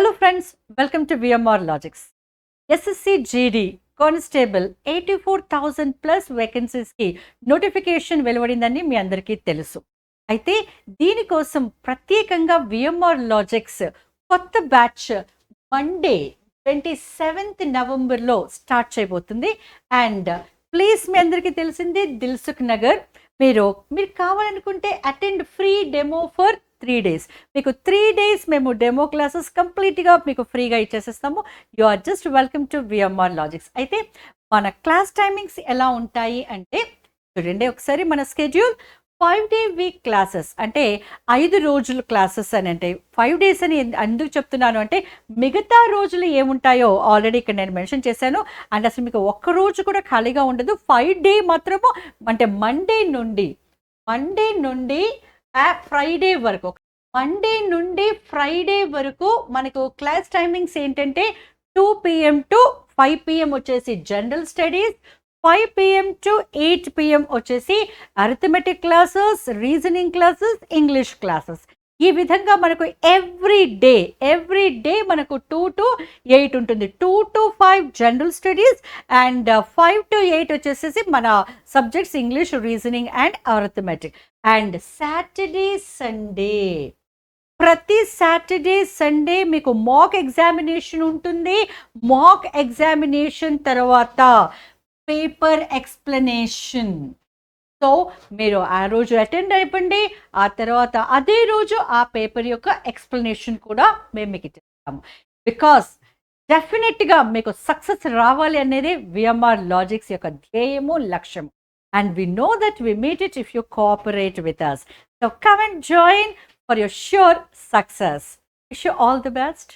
Hello friends, welcome to VMR Logics. SSC GD Constable 84,000 plus వేకెన్సీస్కి notification వెలువడిందని మీ అందరికీ తెలుసు. అయితే దీనికోసం ప్రత్యేకంగా VMR లాజిక్స్ కొత్త బ్యాచ్ మండే 27th నవంబర్లో స్టార్ట్ చేయబోతుంది. అండ్ ప్లీజ్ మీ అందరికీ తెలిసింది దిల్సుఖ్ నగర్. మీరు కావాలనుకుంటే attend free demo for 3 days. మీకు 3 days మేము డెమో క్లాసెస్ కంప్లీట్గా మీకు ఫ్రీగా ఇచ్చేసేస్తాము. You are just welcome to VMR logics. అయితే మన క్లాస్ టైమింగ్స్ ఎలా ఉంటాయి అంటే చూడండి ఒకసారి మన స్కెడ్యూల్ 5-day వీక్ క్లాసెస్ అంటే 5 రోజుల క్లాసెస్ అని అంటే 5 days అని ఎందుకు చెప్తున్నాను అంటే మిగతా రోజులు ఏముంటాయో ఆల్రెడీ ఇక్కడ నేను మెన్షన్ చేశాను. అండ్ అసలు మీకు ఒక్క రోజు కూడా ఖాళీగా ఉండదు. 5 day మాత్రము అంటే మండే నుండి ఫ్రైడే వరకు, మండే నుండి ఫ్రైడే వరకు మనకు క్లాస్ టైమింగ్స్ ఏంటంటే 2 PM to 5 PM వచ్చేసి general studies, 5 PM to 8 PM వచ్చేసి arithmetic classes, reasoning classes, English classes. ఈ విధంగా మనకు ఎవ్రీ డే మనకు 2 to 8 ఉంటుంది. 2 to 5 general studies and 5 to 8 వచ్చేసేసి మన subjects English, reasoning and arithmetic. And Saturday Sunday, ప్రతి సాటర్డే సండే మీకు మాక్ ఎగ్జామినేషన్ ఉంటుంది. మాక్ ఎగ్జామినేషన్ తర్వాత పేపర్ ఎక్స్ప్లెనేషన్. సో మీరు ఆ రోజు అటెండ్ అయిపోండి, ఆ తర్వాత అదే రోజు ఆ పేపర్ యొక్క ఎక్స్ప్లెనేషన్ కూడా మేము మీకు ఇచ్చేస్తాము. బికాస్ డెఫినెట్గా మీకు సక్సెస్ రావాలి అనేది VMR లాజిక్స్ యొక్క ధ్యేయము, లక్ష్యము. And we know that we meet it if you cooperate with us. So come and join for your sure success. Wish you all the best.